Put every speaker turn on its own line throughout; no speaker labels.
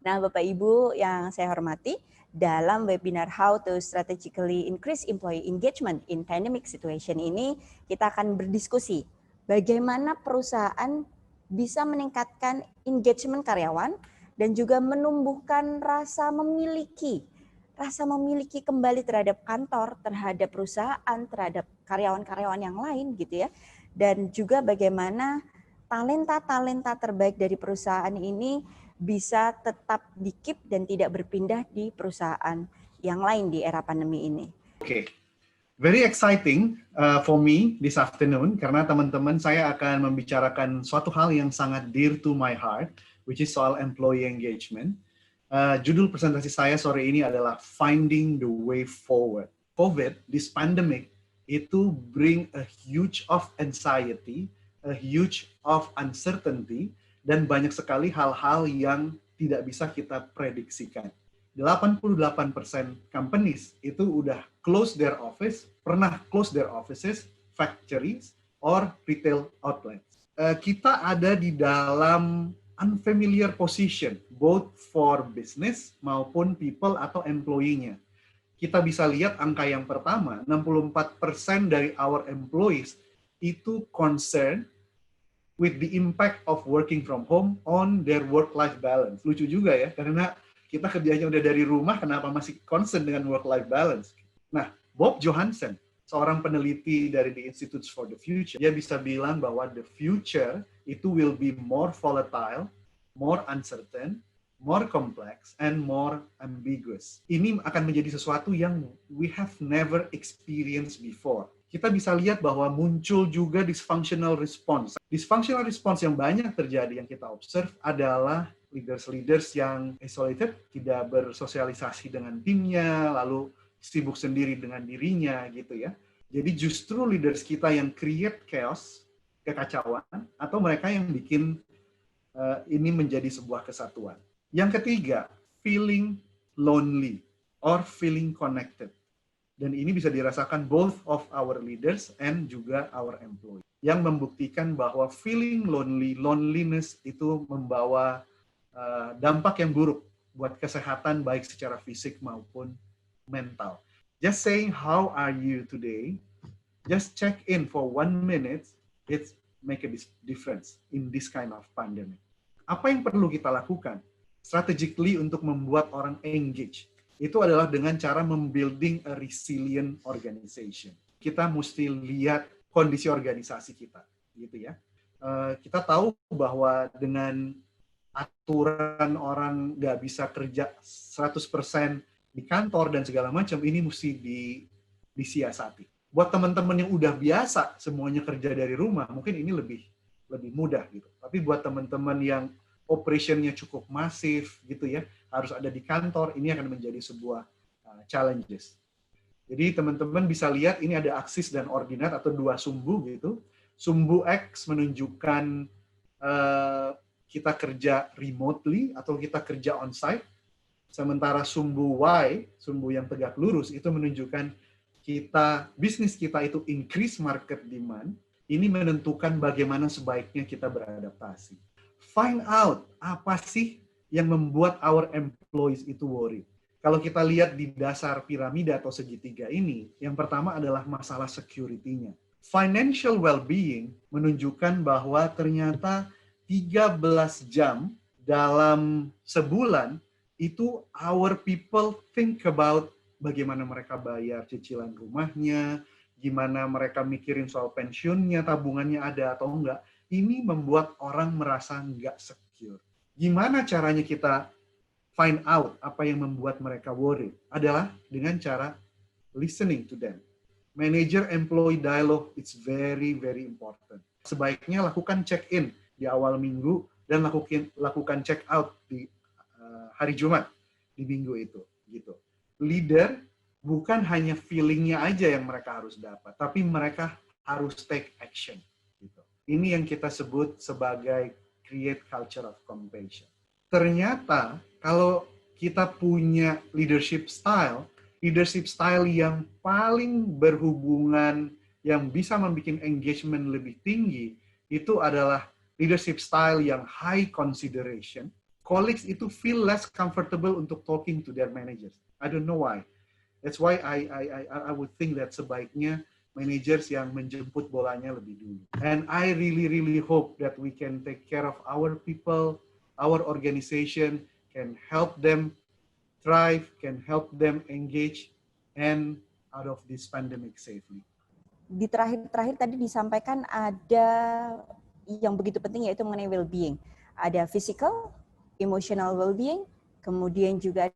Nah, Bapak Ibu yang saya hormati, dalam webinar How to Strategically Increase Employee Engagement in Pandemic Situation ini, kita akan berdiskusi bagaimana perusahaan bisa meningkatkan engagement karyawan dan juga menumbuhkan rasa memiliki kembali terhadap kantor, terhadap perusahaan, terhadap karyawan-karyawan yang lain gitu ya. Dan juga bagaimana talenta-talenta terbaik dari perusahaan ini bisa tetap di-keep dan tidak berpindah di perusahaan yang lain di era pandemi ini.
Oke. Very exciting for me this afternoon karena teman-teman saya akan membicarakan suatu hal yang sangat dear to my heart, which is soal employee engagement. Judul presentasi saya sore ini adalah Finding the Way Forward. COVID, this pandemic, itu bring a huge of anxiety, a huge of uncertainty, dan banyak sekali hal-hal yang tidak bisa kita prediksikan. 88% companies itu udah close their office, pernah close their offices, factories, or retail outlets. Kita ada di dalam unfamiliar position, both for business maupun people atau employee-nya. Kita bisa lihat angka yang pertama, 64% dari our employees itu concerned with the impact of working from home on their work-life balance. Lucu juga ya, karena kita kerjanya udah dari rumah, kenapa masih concern dengan work-life balance? Nah, Bob Johansen, seorang peneliti dari the Institutes for the Future, dia bisa bilang bahwa the future itu will be more volatile, more uncertain, more complex, and more ambiguous. Ini akan menjadi sesuatu yang we have never experienced before. Kita bisa lihat bahwa muncul juga dysfunctional response. Dysfunctional response yang banyak terjadi yang kita observe adalah leaders yang isolated, tidak bersosialisasi dengan timnya, lalu sibuk sendiri dengan dirinya gitu ya. Jadi justru leaders kita yang create chaos, kekacauan, atau mereka yang bikin ini menjadi sebuah kesatuan. Yang ketiga, feeling lonely or feeling connected. Dan ini bisa dirasakan both of our leaders and juga our employee. Yang membuktikan bahwa feeling lonely, loneliness itu membawa dampak yang buruk buat kesehatan baik secara fisik maupun mental. Just saying how are you today, just check in for 1 minute, it make a difference in this kind of pandemic. Apa yang perlu kita lakukan strategically untuk membuat orang engage? Itu adalah dengan cara membuilding a resilient organization. Kita mesti lihat kondisi organisasi kita, gitu ya. Kita tahu bahwa dengan aturan orang nggak bisa kerja 100% di kantor dan segala macam, ini mesti disiasati. Buat teman-teman yang udah biasa semuanya kerja dari rumah, mungkin ini lebih mudah gitu. Tapi buat teman-teman yang operationnya cukup masif gitu ya, harus ada di kantor, ini akan menjadi sebuah challenges. Jadi teman-teman bisa lihat ini ada aksis dan ordinat atau dua sumbu gitu. Sumbu X menunjukkan kita kerja remotely atau kita kerja on-site, sementara sumbu Y, sumbu yang tegak lurus, itu menunjukkan bisnis kita itu increase market demand, ini menentukan bagaimana sebaiknya kita beradaptasi. Find out, apa sih yang membuat our employees itu worry? Kalau kita lihat di dasar piramida atau segitiga ini, yang pertama adalah masalah security-nya. Financial well-being menunjukkan bahwa ternyata 13 jam dalam sebulan itu our people think about bagaimana mereka bayar cicilan rumahnya, gimana mereka mikirin soal pensiunnya, tabungannya ada atau enggak. Ini membuat orang merasa enggak secure. Gimana caranya kita find out apa yang membuat mereka worry? Adalah dengan cara listening to them. Manager-employee dialogue, it's very, very important. Sebaiknya lakukan check-in di awal minggu dan lakukan check out di hari Jumat di minggu itu gitu. Leader bukan hanya feeling-nya aja yang mereka harus dapat, tapi mereka harus take action gitu. Ini yang kita sebut sebagai create culture of compassion. Ternyata kalau kita punya leadership style yang paling berhubungan, yang bisa membuat engagement lebih tinggi, itu adalah leadership style yang high consideration, colleagues itu feel less comfortable untuk talking to their managers. I don't know why. That's why I would think that sebaiknya managers yang menjemput bolanya lebih dulu. And I really hope that we can take care of our people, our organization, can help them thrive, can help them engage, and out of this pandemic safely.
Di terakhir tadi disampaikan ada yang begitu penting, yaitu mengenai well-being. Ada physical, emotional well-being, kemudian juga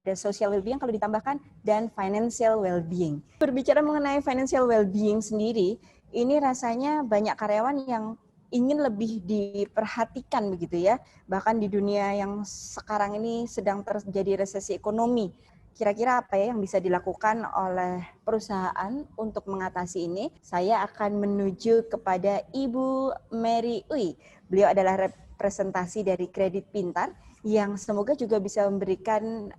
ada social well-being kalau ditambahkan, dan financial well-being. Berbicara mengenai financial well-being sendiri, ini rasanya banyak karyawan yang ingin lebih diperhatikan begitu ya. Bahkan di dunia yang sekarang ini sedang terjadi resesi ekonomi. Kira-kira apa ya yang bisa dilakukan oleh perusahaan untuk mengatasi ini? Saya akan menuju kepada Ibu Mary Uy. Beliau adalah representasi dari Kredit Pintar yang semoga juga bisa memberikan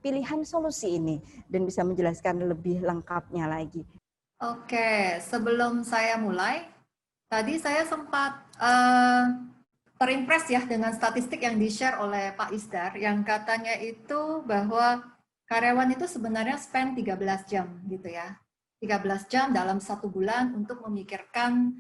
pilihan solusi ini dan bisa menjelaskan lebih lengkapnya lagi.
Oke, sebelum saya mulai, tadi saya sempat terimpress ya dengan statistik yang di-share oleh Pak Isdar yang katanya itu bahwa karyawan itu sebenarnya spend 13 jam gitu ya. 13 jam dalam 1 bulan untuk memikirkan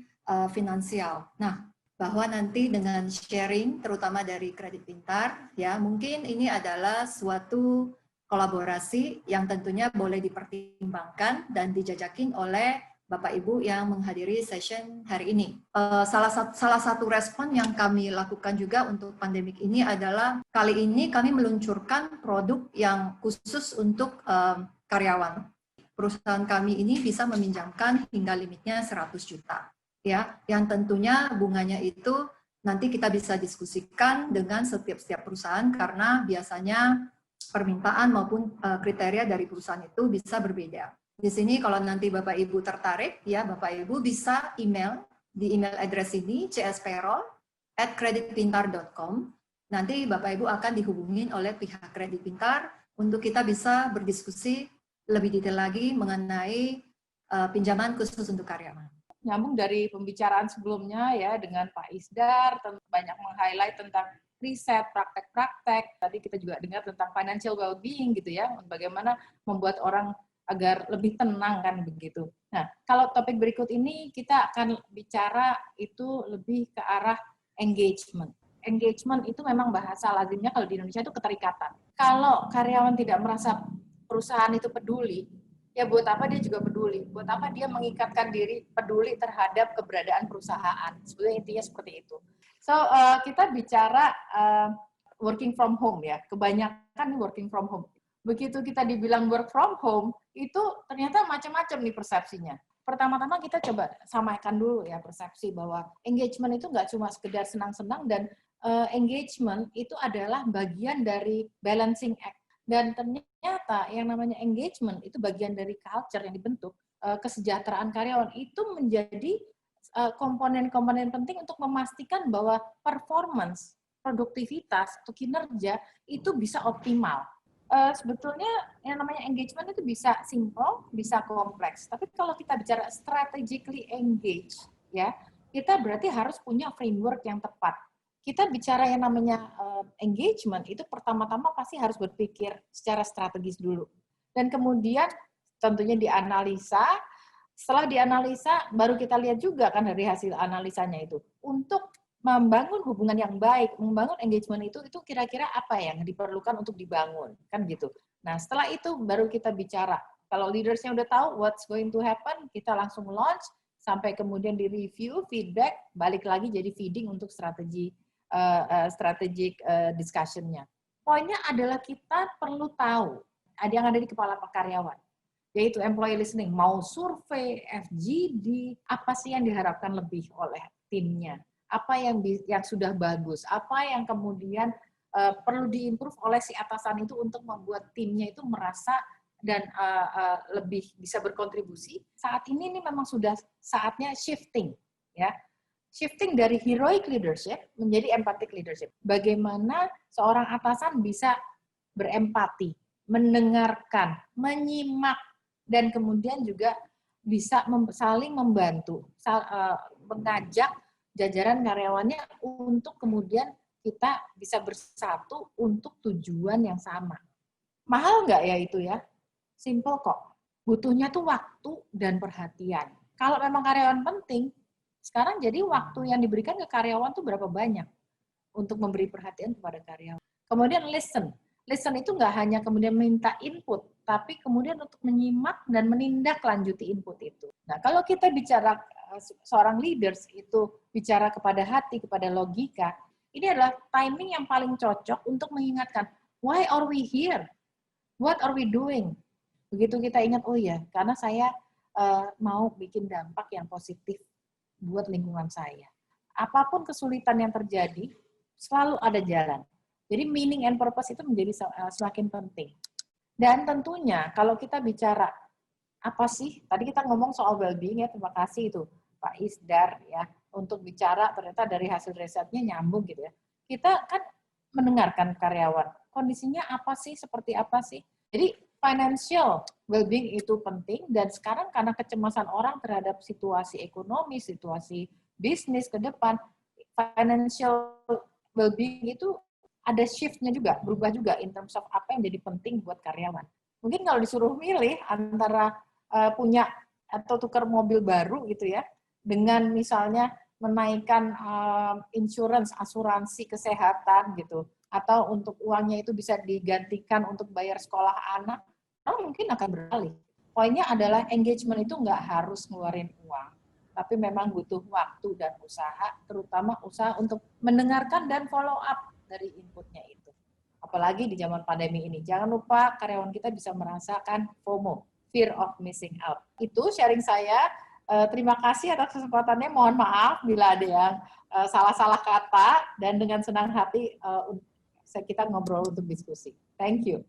finansial. Nah, bahwa nanti dengan sharing terutama dari Kredit Pintar ya, mungkin ini adalah suatu kolaborasi yang tentunya boleh dipertimbangkan dan dijajakin oleh Bapak Ibu yang menghadiri session hari ini. Salah satu respon yang kami lakukan juga untuk pandemik ini adalah kali ini kami meluncurkan produk yang khusus untuk karyawan. Perusahaan kami ini bisa meminjamkan hingga limitnya 100 juta. Ya, yang tentunya bunganya itu nanti kita bisa diskusikan dengan setiap perusahaan karena biasanya permintaan maupun kriteria dari perusahaan itu bisa berbeda. Di sini kalau nanti Bapak Ibu tertarik, ya Bapak Ibu bisa email di email address ini cspayroll@kreditpintar.com. Nanti Bapak Ibu akan dihubungin oleh pihak Kredit Pintar untuk kita bisa berdiskusi lebih detail lagi mengenai pinjaman khusus untuk karyawan.
Nyambung dari pembicaraan sebelumnya ya dengan Pak Isdar, banyak meng-highlight tentang riset, praktek-praktek. Tadi kita juga dengar tentang financial well-being gitu ya, bagaimana membuat orang agar lebih tenang kan begitu. Nah, kalau topik berikut ini kita akan bicara itu lebih ke arah engagement. Engagement itu memang bahasa lazimnya kalau di Indonesia itu keterikatan. Kalau karyawan tidak merasa perusahaan itu peduli, ya buat apa dia juga peduli? Buat apa dia mengikatkan diri peduli terhadap keberadaan perusahaan? Sebenarnya intinya seperti itu. So, kita bicara working from home ya. Kebanyakan working from home. Begitu kita dibilang work from home, itu ternyata macam-macam nih persepsinya. Pertama-tama kita coba samakan dulu ya persepsi bahwa engagement itu nggak cuma sekedar senang-senang, dan engagement itu adalah bagian dari balancing act. Dan ternyata yang namanya engagement itu bagian dari culture yang dibentuk, kesejahteraan karyawan itu menjadi komponen-komponen penting untuk memastikan bahwa performance, produktivitas, atau kinerja itu bisa optimal. Sebetulnya yang namanya engagement itu bisa simple, bisa kompleks. Tapi kalau kita bicara strategically engage, ya, kita berarti harus punya framework yang tepat. Kita bicara yang namanya engagement, itu pertama-tama pasti harus berpikir secara strategis dulu. Dan kemudian tentunya dianalisa, setelah dianalisa baru kita lihat juga kan dari hasil analisanya itu. Untuk membangun hubungan yang baik, membangun engagement itu kira-kira apa yang diperlukan untuk dibangun, kan gitu. Nah, setelah itu baru kita bicara. Kalau leadersnya udah tahu what's going to happen, kita langsung launch, sampai kemudian di-review, feedback, balik lagi jadi feeding untuk strategic discussion-nya. Poinnya adalah kita perlu tahu, ada yang ada di kepala karyawan, yaitu employee listening, mau survei, FGD, apa sih yang diharapkan lebih oleh timnya, apa yang sudah bagus, apa yang kemudian perlu diimprove oleh si atasan itu untuk membuat timnya itu merasa dan lebih bisa berkontribusi. Saat ini memang sudah saatnya shifting, ya. Shifting dari heroic leadership menjadi empathic leadership. Bagaimana seorang atasan bisa berempati, mendengarkan, menyimak, dan kemudian juga bisa saling membantu, mengajak jajaran karyawannya untuk kemudian kita bisa bersatu untuk tujuan yang sama. Mahal nggak ya itu ya? Simple kok. Butuhnya tuh waktu dan perhatian. Kalau memang karyawan penting, sekarang jadi waktu yang diberikan ke karyawan tuh berapa banyak untuk memberi perhatian kepada karyawan. Kemudian listen. Listen itu nggak hanya kemudian minta input, tapi kemudian untuk menyimak dan menindaklanjuti input itu. Nah, kalau kita bicara seorang leaders itu bicara kepada hati, kepada logika, ini adalah timing yang paling cocok untuk mengingatkan, why are we here? What are we doing? Begitu kita ingat, oh ya, karena saya mau bikin dampak yang positif buat lingkungan saya. Apapun kesulitan yang terjadi, selalu ada jalan. Jadi meaning and purpose itu menjadi semakin penting. Dan tentunya kalau kita bicara apa sih, tadi kita ngomong soal well-being ya, terima kasih itu Pak Isdar ya, untuk bicara ternyata dari hasil risetnya nyambung gitu ya. Kita kan mendengarkan karyawan, kondisinya apa sih, seperti apa sih. Jadi financial well-being itu penting, dan sekarang karena kecemasan orang terhadap situasi ekonomi, situasi bisnis ke depan, financial well-being itu ada shift-nya juga, berubah juga in terms of apa yang jadi penting buat karyawan. Mungkin kalau disuruh milih antara punya atau tukar mobil baru gitu ya, dengan misalnya menaikkan insurance, asuransi kesehatan gitu, atau untuk uangnya itu bisa digantikan untuk bayar sekolah anak, mungkin akan beralih. Poinnya adalah engagement itu nggak harus ngeluarin uang, tapi memang butuh waktu dan usaha, terutama usaha untuk mendengarkan dan follow up dari inputnya itu. Apalagi di zaman pandemi ini. Jangan lupa karyawan kita bisa merasakan FOMO, fear of missing out. Itu sharing saya. Terima kasih atas kesempatannya. Mohon maaf bila ada yang salah-salah kata, dan dengan senang hati kita ngobrol untuk diskusi. Thank you.